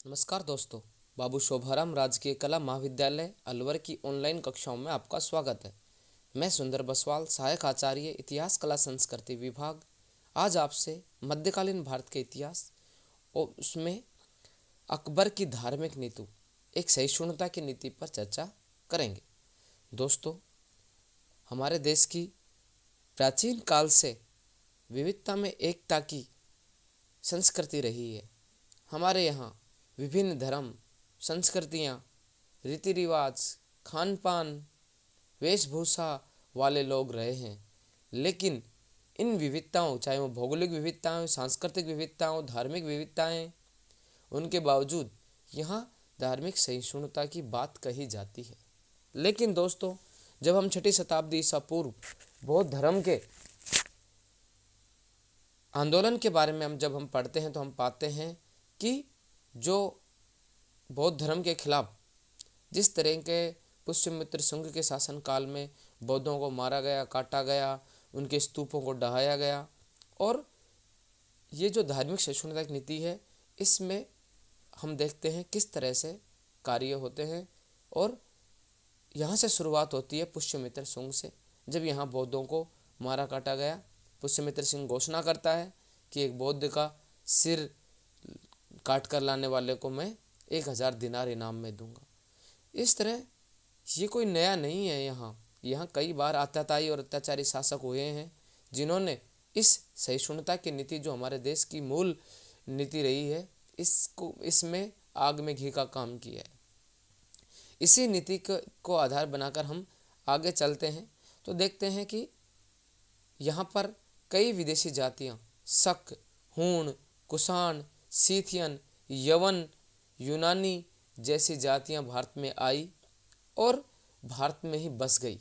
नमस्कार दोस्तों। बाबू शोभाराम राजकीय कला महाविद्यालय अलवर की ऑनलाइन कक्षाओं में आपका स्वागत है। मैं सुंदर बसवाल, सहायक आचार्य इतिहास कला संस्कृति विभाग, आज आपसे मध्यकालीन भारत के इतिहास और उसमें अकबर की धार्मिक नीति, एक सहिष्णुता की नीति पर चर्चा करेंगे। दोस्तों, हमारे देश की प्राचीन काल से विविधता में एकता की संस्कृति रही है। हमारे यहाँ विभिन्न धर्म, संस्कृतियाँ, रीति रिवाज, खान पान, वेशभूषा वाले लोग रहे हैं, लेकिन इन विविधताओं, चाहे वो भौगोलिक विविधताएं, सांस्कृतिक विविधताएं, धार्मिक विविधताएं, उनके बावजूद यहाँ धार्मिक सहिष्णुता की बात कही जाती है। लेकिन दोस्तों, जब हम 6ठी शताब्दी ईसा पूर्व बौद्ध धर्म के आंदोलन के बारे में जब हम पढ़ते हैं तो हम पाते हैं कि जो बौद्ध धर्म के खिलाफ जिस तरह के पुष्यमित्र शुंग के शासनकाल में बौद्धों को मारा गया, काटा गया, उनके स्तूपों को ढहाया गया, और ये जो धार्मिक सहिष्णुता की नीति है, इसमें हम देखते हैं किस तरह से कार्य होते हैं। और यहाँ से शुरुआत होती है पुष्यमित्र शुंग से। जब यहाँ बौद्धों को मारा काटा गया, पुष्यमित्र सिंह घोषणा करता है कि एक बौद्ध का सिर काट कर लाने वाले को मैं 1000 दिनार इनाम में दूंगा। इस तरह ये कोई नया नहीं है। यहाँ कई बार आतताई और अत्याचारी शासक हुए हैं जिन्होंने इस सहिष्णुता की नीति, जो हमारे देश की मूल नीति रही है, इसमें आग में घी का काम किया है। इसी नीति को आधार बनाकर हम आगे चलते हैं तो देखते हैं कि यहाँ पर कई विदेशी जातियाँ, शक, हूण, कुषाण, सीथियन, यवन, यूनानी जैसी जातियां भारत में आई और भारत में ही बस गई,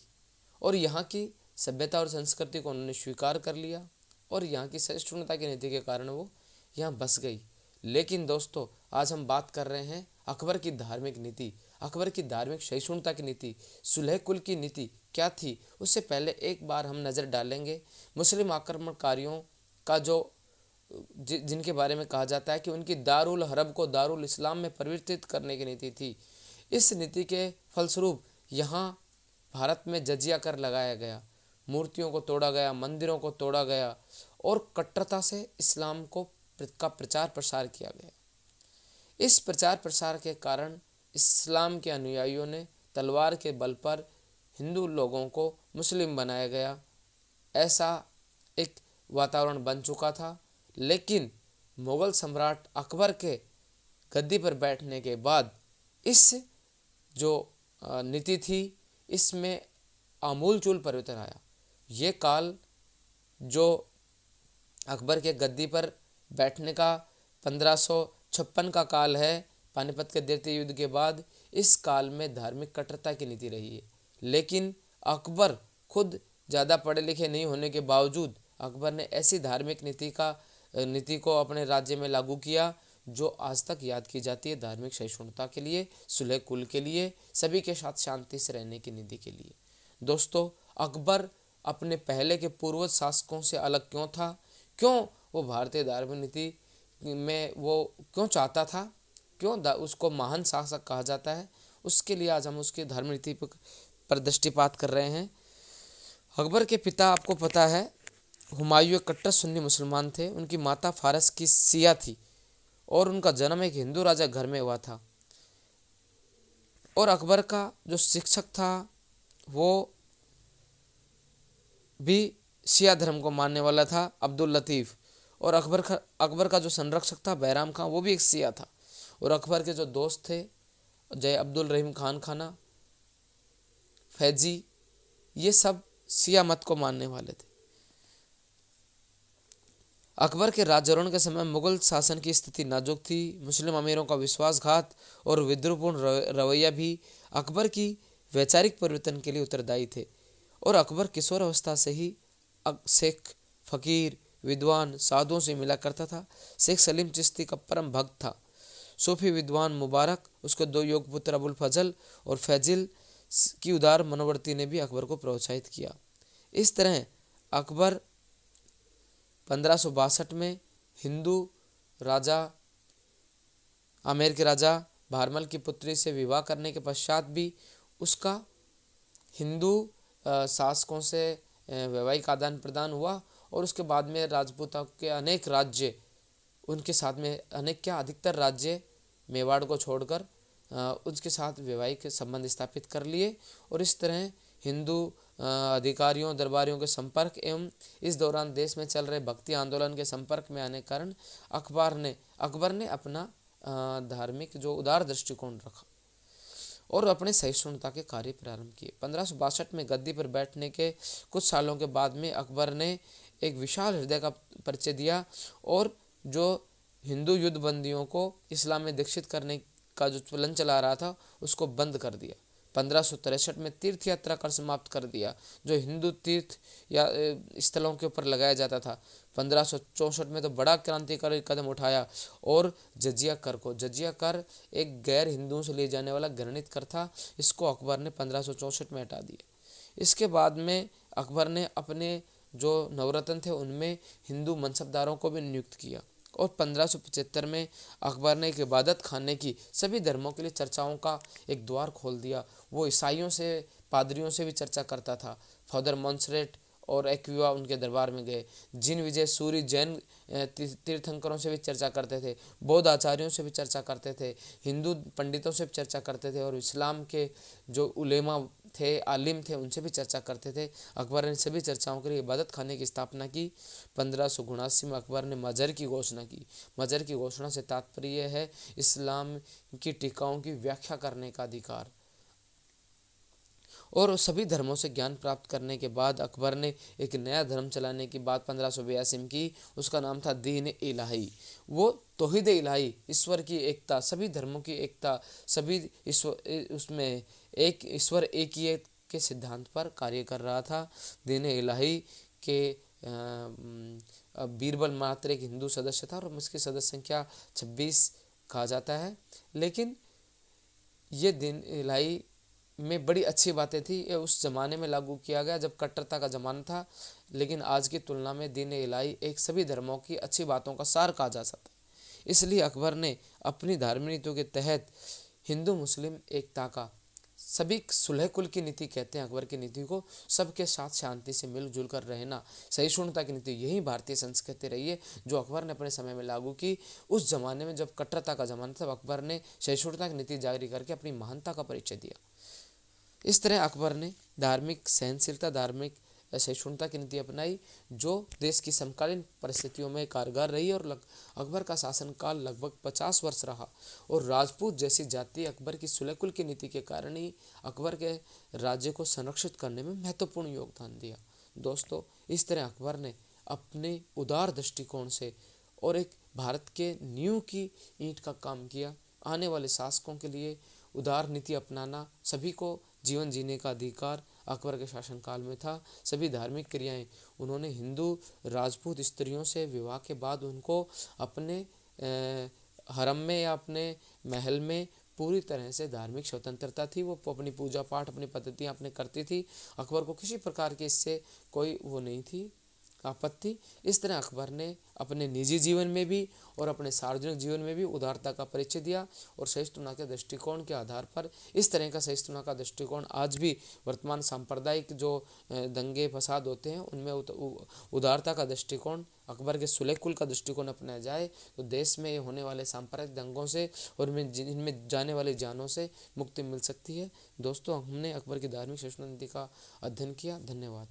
और यहाँ की सभ्यता और संस्कृति को उन्होंने स्वीकार कर लिया, और यहाँ की सहिष्णुता की नीति के कारण वो यहाँ बस गई। लेकिन दोस्तों, आज हम बात कर रहे हैं अकबर की धार्मिक नीति, अकबर की धार्मिक सहिष्णुता की नीति, सुलह कुल की नीति क्या थी। उससे पहले एक बार हम नज़र डालेंगे मुस्लिम आक्रमणकारियों का, जो जिनके बारे में कहा जाता है कि उनकी दारुल हरब को दारुल इस्लाम में परिवर्तित करने की नीति थी। इस नीति के फलस्वरूप यहाँ भारत में जजिया कर लगाया गया, मूर्तियों को तोड़ा गया, मंदिरों को तोड़ा गया, और कट्टरता से इस्लाम का प्रचार प्रसार किया गया। इस प्रचार प्रसार के कारण इस्लाम के अनुयायियों ने तलवार के बल पर हिंदू लोगों को मुस्लिम बनाया गया, ऐसा एक वातावरण बन चुका था। लेकिन मुगल सम्राट अकबर के गद्दी पर बैठने के बाद इस जो नीति थी, इसमें आमूलचूल परिवर्तन आया। ये काल जो अकबर के गद्दी पर बैठने का 1556 का काल है, पानीपत के द्वितीय युद्ध के बाद, इस काल में धार्मिक कट्टरता की नीति रही है। लेकिन अकबर खुद ज़्यादा पढ़े लिखे नहीं होने के बावजूद अकबर ने ऐसी धार्मिक नीति को अपने राज्य में लागू किया जो आज तक याद की जाती है, धार्मिक सहिष्णुता के लिए, सुलह कुल के लिए, सभी के साथ शांति से रहने की नीति के लिए। दोस्तों, अकबर अपने पहले के पूर्वज शासकों से अलग क्यों था? क्यों वो भारतीय धार्मिक नीति में वो क्यों चाहता था? क्यों उसको महान शासक कहा जाता है? उसके लिए आज हम उसकी धार्मिक नीति पर दृष्टिपात कर रहे हैं। अकबर के पिता, आपको पता है, हुमायूं एक कट्टर सुन्नी मुसलमान थे। उनकी माता फारस की सिया थी और उनका जन्म एक हिंदू राजा घर में हुआ था। और अकबर का जो शिक्षक था वो भी शिया धर्म को मानने वाला था, अब्दुल लतीफ़। और अकबर का जो संरक्षक था बैराम खां, वो भी एक शिया था। और अकबर के जो दोस्त थे, जय अब्दुल रहीम खान खाना, फैजी, ये सब शिया मत को मानने वाले थे। अकबर के राज्यारोहण के समय मुगल शासन की स्थिति नाजुक थी। मुस्लिम अमीरों का विश्वासघात और विद्रोहपूर्ण रवैया भी अकबर की वैचारिक परिवर्तन के लिए उत्तरदायी थे। और अकबर किशोर अवस्था से ही शेख, फकीर, विद्वान, साधुओं से मिला करता था। शेख सलीम चिश्ती का परम भक्त था। सूफी विद्वान मुबारक, उसके 2 योग पुत्र अबुल फजल और फैजिल की उदार मनोवृत्ति ने भी अकबर को प्रोत्साहित किया। इस तरह अकबर 1562 में हिंदू राजा आमेर के राजा भारमल की पुत्री से विवाह करने के पश्चात भी उसका हिंदू शासकों से वैवाहिक आदान प्रदान हुआ और उसके बाद में राजपूतों के अनेक राज्य, उनके साथ में अनेक क्या अधिकतर राज्य मेवाड़ को छोड़कर उसके साथ वैवाहिक संबंध स्थापित कर लिए। और इस तरह हिंदू अधिकारियों दरबारियों के संपर्क एवं इस दौरान देश में चल रहे भक्ति आंदोलन के संपर्क में आने के कारण अकबर ने अपना धार्मिक जो उदार दृष्टिकोण रखा और अपने सहिष्णुता के कार्य प्रारंभ किए। 1562 में गद्दी पर बैठने के कुछ सालों के बाद में अकबर ने एक विशाल हृदय का परिचय दिया और जो हिंदू युद्धबंदियों को इस्लाम में दीक्षित करने का जो चलन चला रहा था उसको बंद कर दिया। 1563 में तीर्थ यात्रा कर समाप्त कर दिया जो हिंदू तीर्थ या स्थलों के ऊपर लगाया जाता था। 1564 में तो बड़ा क्रांतिकारी कदम उठाया और जजिया कर एक गैर हिंदुओं से लिए जाने वाला घृणित कर था, इसको अकबर ने 1564 में हटा दिया। इसके बाद में अकबर ने अपने जो नवरत्न थे उनमें हिंदू मनसबदारों को भी नियुक्त किया और 1575 में अकबर ने एक इबादत खाने की सभी धर्मों के लिए चर्चाओं का एक द्वार खोल दिया। वो ईसाइयों से पादरियों से भी चर्चा करता था। फादर मॉन्सरेट और एक्विवा उनके दरबार में गए। जिन विजय सूरी जैन तीर्थंकरों से भी चर्चा करते थे, बौद्ध आचार्यों से भी चर्चा करते थे, हिंदू पंडितों से भी चर्चा करते थे और इस्लाम के जो उलेमा थे, आलिम थे, उनसे भी चर्चा करते थे। अकबर ने सभी चर्चाओं के लिए इबादत खाने की स्थापना की। 1579 में अकबर ने मजहर की घोषणा की। मजहर की घोषणा से तात्पर्य है इस्लाम की टीकाओं की व्याख्या करने का अधिकार। और सभी धर्मों से ज्ञान प्राप्त करने के बाद अकबर ने एक नया धर्म चलाने की बात 1582 में की। उसका नाम था दीन इलाही। वो तौहीद इलाही, ईश्वर की एकता, सभी धर्मों की एकता, सभी ईश्वर, उसमें एक ईश्वर एक ही के सिद्धांत पर कार्य कर रहा था। दीन इलाही के बीरबल मात्र एक हिंदू सदस्य था और उसकी सदस्य संख्या 26 कहा जाता है। लेकिन ये दीन इलाही में बड़ी अच्छी बातें थी। ये उस ज़माने में लागू किया गया जब कट्टरता का ज़माना था, लेकिन आज की तुलना में दीन इलाही एक सभी धर्मों की अच्छी बातों का सार कहा जा सकता है। इसलिए अकबर ने अपनी धार्मिक नीतियों के तहत हिंदू मुस्लिम एकता का, सभी सुलह कुल की नीति कहते हैं अकबर की नीति को, सबके साथ शांति से मिलजुल कर रहना, सहिष्णुता की नीति, यही भारतीय संस्कृति रही है जो अकबर ने अपने समय में लागू की। उस जमाने में जब कट्टरता का जमाना था, अकबर ने सहिष्णुता की नीति जारी करके अपनी महानता का परिचय दिया। इस तरह अकबर ने धार्मिक सहनशीलता, धार्मिक सहिष्णुता की नीति अपनाई जो देश की समकालीन परिस्थितियों में कारगर रही और अकबर का शासनकाल लगभग 50 वर्ष रहा। और राजपूत जैसी जाति अकबर की सुलह-कुल की नीति के कारण ही अकबर के राज्य को संरक्षित करने में महत्वपूर्ण योगदान दिया। दोस्तों, इस तरह अकबर ने अपने उदार दृष्टिकोण से और एक भारत के नींव की ईंट का काम किया। आने वाले शासकों के लिए उदार नीति अपनाना, सभी को जीवन जीने का अधिकार अकबर के शासनकाल में था। सभी धार्मिक क्रियाएं उन्होंने हिंदू राजपूत स्त्रियों से विवाह के बाद उनको अपने हरम में या अपने महल में पूरी तरह से धार्मिक स्वतंत्रता थी। वो अपनी पूजा पाठ, अपनी पद्धतियाँ अपने करती थी। अकबर को किसी प्रकार की इससे कोई वो नहीं थी आपत्ति। इस तरह अकबर ने अपने निजी जीवन में भी और अपने सार्वजनिक जीवन में भी उदारता का परिचय दिया और सहिष्णुता के दृष्टिकोण के आधार पर इस तरह का सहिष्णुता का दृष्टिकोण आज भी वर्तमान सांप्रदायिक जो दंगे फसाद होते हैं उनमें उदारता का दृष्टिकोण, अकबर के सुलह कुल का दृष्टिकोण अपनाया जाए तो देश में होने वाले सांप्रदायिक दंगों से और इनमें जाने वाली जानों से मुक्ति मिल सकती है। दोस्तों, हमने अकबर की धार्मिक सहिष्णुता नीति का अध्ययन किया। धन्यवाद।